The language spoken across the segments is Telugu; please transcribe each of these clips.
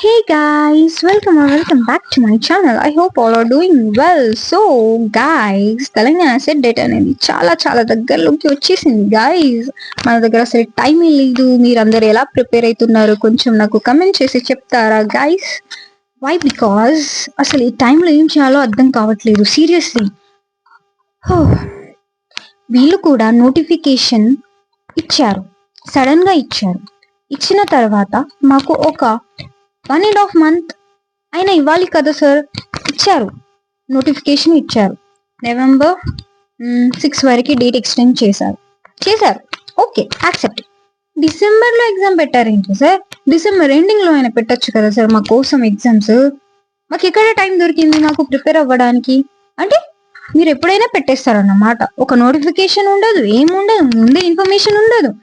Hey guys, welcome back to my channel. I hope all are doing well. So guys, Telangana set date అనేది చాలా దగ్గరలోకి వచ్చేసింది గైస్. మన దగ్గర అసలు టైం లేదు. మీరందరూ ఎలా ప్రిపేర్ అవుతున్నారు కొంచెం నాకు కమెంట్ చేసి చెప్తారా గైస్? వై బికాజ్ అసలు ఈ టైంలో ఏం చేయాలో అర్థం కావట్లేదు సీరియస్లీ. వీళ్ళు కూడా నోటిఫికేషన్ ఇచ్చారు, సడన్ గా ఇచ్చారు. ఇచ్చిన తర్వాత మాకు ఒక 1.5 month అయినా ఇవ్వాలి కదా సార్. ఇచ్చారు, నోటిఫికేషన్ ఇచ్చారు. November 6 వరకు డేట్ ఎక్స్టెండ్ చేశారు. Okay, accept. డిసెంబర్లో ఎగ్జామ్ పెట్టారేంటి సార్? డిసెంబర్ ఎండింగ్లో అయినా పెట్టచ్చు కదా సార్ మా కోసం ఎగ్జామ్స్. మాకు ఎక్కడ టైం దొరికింది మాకు ప్రిపేర్ అవ్వడానికి? అంటే మీరు ఎప్పుడైనా పెట్టేస్తారన్నమాట. ఒక నోటిఫికేషన్ ఉండదు, ఏముండదు, ముందే ఇన్ఫర్మేషన్ ఉండదు.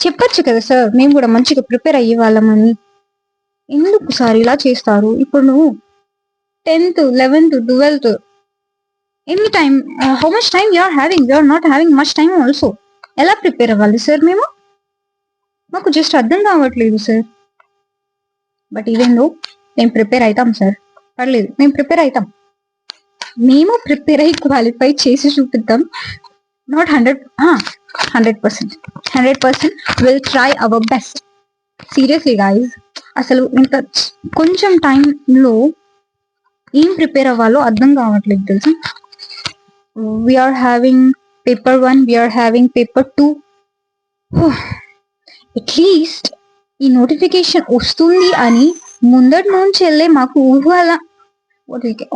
చెప్పచ్చు కదా సార్, మేము కూడా మంచిగా ప్రిపేర్ అయ్యే వాళ్ళమని. ఎందుకు సార్ ఇలా చేస్తారు? ఇప్పుడు నువ్వు 10th 11th 12th ఎన్ని time, how much time you are having? You are not having much time also. ఎలా ప్రిపేర్ అవ్వాలి సార్ మేము? మాకు జస్ట్ అర్థం కావట్లేదు సార్. బట్ ఈవెన్ దో మేము ప్రిపేర్ అవుతాం సార్, పర్లేదు, మేము ప్రిపేర్ అవుతాం. మేము ప్రిపేర్ అయ్యి క్వాలిఫై చేసి చూపిద్దాం. Not 100% will try our best. Seriously guys, అసలు ఇంత కొంచెం టైంలో ఏం ప్రిపేర్ అవ్వాలో అర్థం కావట్లేదు తెలుసా. We are having paper 1, we are having paper 2. At least ఈ నోటిఫికేషన్ వస్తుంది అని ముందటి నుంచి వెళ్ళే మాకు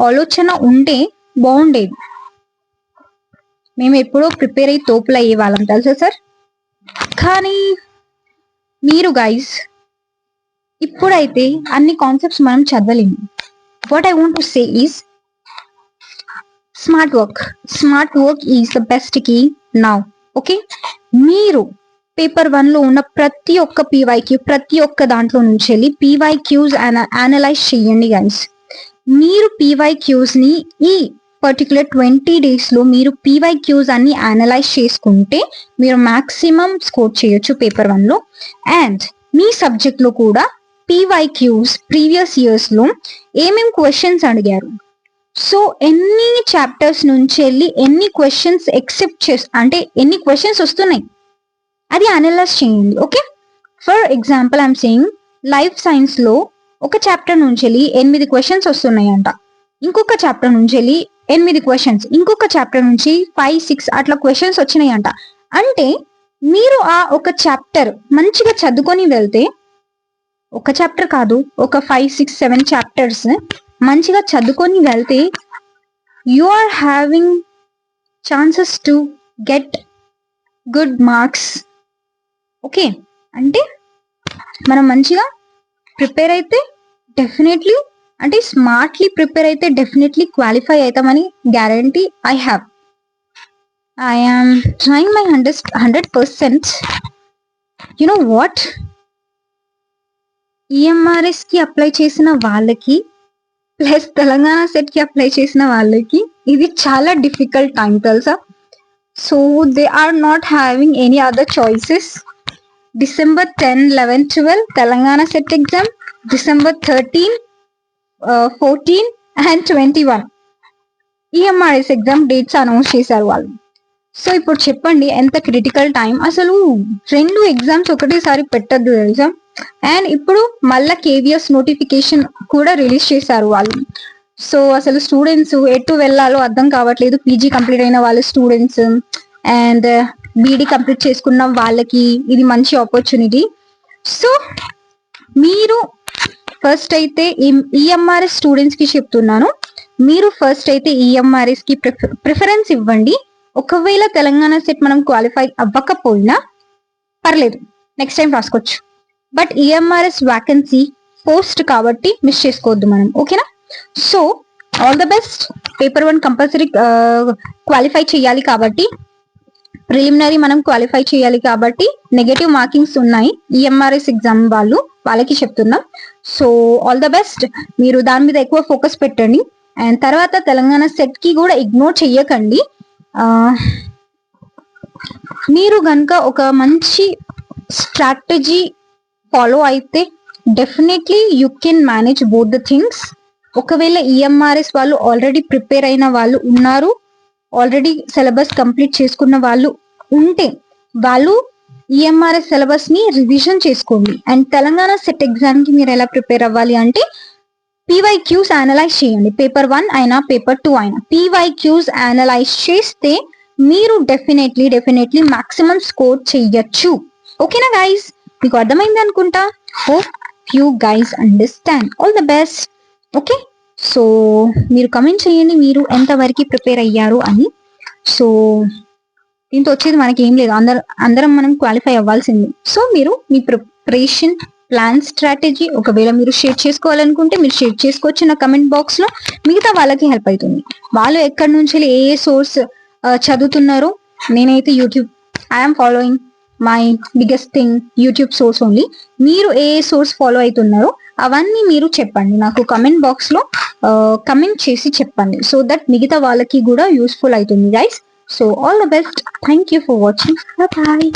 ఆలోచన ఉంటే బాగుండేది. మేము ఎప్పుడో ప్రిపేర్ అయ్యి తోపులు అయ్యే వాళ్ళం తెలుసా సార్. కానీ మీరు గైస్ ఇప్పుడైతే అన్ని కాన్సెప్ట్స్ మనం చదవలేము. What I want to say is smart work is the best key now. Okay, మీరు పేపర్ 1లో ఉన్న ప్రతి ఒక్క పీవైక్యూ, ప్రతి ఒక్క దాంట్లో నుంచి వెళ్ళి పీవైక్యూస్ అనలైజ్ చేయండి గైస్. మీరు పీవైక్యూస్ ని ఈ పర్టికులర్ 20 days లో మీరు పీవైక్యూస్ అన్ని అనలైజ్ చేసుకుంటే మీరు మాక్సిమం స్కోర్ చేయొచ్చు పేపర్ 1లో. అండ్ మీ సబ్జెక్ట్ లో కూడా పీవైక్యూస్ ప్రీవియస్ ఇయర్స్ లో ఏమేమి క్వశ్చన్స్ అడిగారు, సో ఎన్ని చాప్టర్స్ నుంచి వెళ్ళి ఎన్ని క్వశ్చన్స్ అంటే ఎన్ని క్వశ్చన్స్ వస్తున్నాయి అది అనలైజ్ చేయండి. Okay, for example I'm saying life science లో ఒక చాప్టర్ నుంచి వెళ్ళి 8 క్వశ్చన్స్ వస్తున్నాయంట, ఇంకొక చాప్టర్ నుంచి వెళ్ళి 8 క్వశ్చన్స్, ఇంకొక చాప్టర్ నుంచి 5, 6 అట్లా క్వశ్చన్స్ వచ్చినాయంట. అంటే మీరు ఆ ఒక చాప్టర్ మంచిగా చదువుకొని వెళ్తే, ఒక చాప్టర్ కాదు, ఒక 5, 6, 7 చాప్టర్స్ మంచిగా చదువుకొని వెళ్తే you are having chances to get good marks. Okay, అంటే మనం మంచిగా ప్రిపేర్ అయితే డెఫినెట్లీ, అంటే స్మార్ట్లీ ప్రిపేర్ అయితే డెఫినెట్లీ క్వాలిఫై అవుతామని guarantee I have. I am trying my 100%. You know what, EMRS కి అప్లై చేసిన వాళ్ళకి ప్లస్ తెలంగాణ సెట్ కి అప్లై చేసిన వాళ్ళకి ఇది చాలా డిఫికల్ట్ టైం తెలుసా. So they are not having any other choices. December 10, 11, 12 Telangana SET exam, December 13, 14 and 21 EMRS exam dates announce చేశారు వాళ్ళు. సో ఇప్పుడు చెప్పండి ఎంత క్రిటికల్ టైం. అసలు 2 ఎగ్జామ్స్ ఒకటేసారి పెట్టద్దు తెలుసా. అండ్ ఇప్పుడు మళ్ళా కేవీఎస్ నోటిఫికేషన్ కూడా రిలీజ్ చేశారు వాళ్ళు. సో అసలు స్టూడెంట్స్ ఎటు వెళ్ళాలో అర్థం కావట్లేదు. పీజీ కంప్లీట్ అయిన వాళ్ళ స్టూడెంట్స్ అండ్ బీడీ కంప్లీట్ చేసుకున్న వాళ్ళకి ఇది మంచి ఆపర్చునిటీ. సో మీరు ఫస్ట్ అయితే ఈఎంఆర్ఎస్ స్టూడెంట్స్ కి చెప్తున్నాను, మీరు ఫస్ట్ అయితే ఈఎంఆర్ఎస్ కి ప్రిఫరెన్స్ ఇవ్వండి. ఒకవేళ తెలంగాణ సెట్ మనం క్వాలిఫై అవ్వకపోయినా పర్లేదు, నెక్స్ట్ టైం రాసుకోవచ్చు. బట్ ఈఎంఆర్ఎస్ వ్యాకెన్సీ పోస్ట్ కాబట్టి మిస్ చేసుకోవద్దు మనం, ఓకేనా. So all the best. Paper 1 compulsory qualify చేయాలి కాబట్టి, ప్రిలిమినరీ మనం క్వాలిఫై చేయాలి కాబట్టి నెగటివ్ మార్కింగ్స్ ఉన్నాయి ఈఎంఆర్ఎస్ ఎగ్జామ్ వాళ్ళకి చెప్తున్నాం. So all the best. మీరు దాని మీద ఎక్కువ ఫోకస్ పెట్టండి. అండ్ తర్వాత తెలంగాణ సెట్ కి కూడా ఇగ్నోర్ చెయ్యకండి. మీరు గనక ఒక మంచి స్ట్రాటజీ ఫాలో అయితే definitely you can manage both the things. ఒకవేళ ఈఎంఆర్ఎస్ వాళ్ళు ఆల్రెడీ ప్రిపేర్ అయిన వాళ్ళు ఉన్నారు, ఆల్రెడీ సిలబస్ కంప్లీట్ చేసుకున్న వాళ్ళు ఉంటే వాళ్ళు ఈఎంఆర్ఎస్ సిలబస్ ని రివిజన్ చేసుకోండి. అండ్ తెలంగాణ సెట్ ఎగ్జామ్ కి మీరు ఎలా ప్రిపేర్ అవ్వాలి అంటే పీవైక్యూస్ అనలైజ్ చేయండి. పేపర్ 1 అయినా పేపర్ 2 అయినా పీవైక్యూస్ అనలైజ్ చేస్తే మీరు డెఫినెట్లీ మాక్సిమం స్కోర్ చెయ్యొచ్చు. ఓకేనా గైస్, మీకు అర్థమైంది అనుకుంటా. Hope you guys understand. All the best. Okay, so మీరు కమెంట్ చేయండి మీరు ఎంతవరకు ప్రిపేర్ అయ్యారు అని. సో దీంతో వచ్చేది మనకి ఏం లేదు, అందరం మనం క్వాలిఫై అవ్వాల్సింది. సో మీరు మీ ప్రిపరేషన్ ప్లాన్ స్ట్రాటజీ ఒకవేళ మీరు షేర్ చేసుకోవాలనుకుంటే మీరు షేర్ చేసుకోవచ్చు నా కమెంట్ బాక్స్ లో. మిగతా వాళ్ళకి హెల్ప్ అవుతుంది. వాళ్ళు ఎక్కడి నుంచి ఏ సోర్స్ చదువుతున్నారో. నేనైతే YouTube, I'm following my biggest thing YouTube source only. మీరు ఏ సోర్స్ ఫాలో అవుతున్నారో అవన్నీ మీరు చెప్పండి నాకు కమెంట్ బాక్స్ లో కమెంట్ చేసి చెప్పండి. సో దట్ మిగతా వాళ్ళకి కూడా యూస్ఫుల్ అవుతుంది guys. So all the best. Thank you for watching. Bye.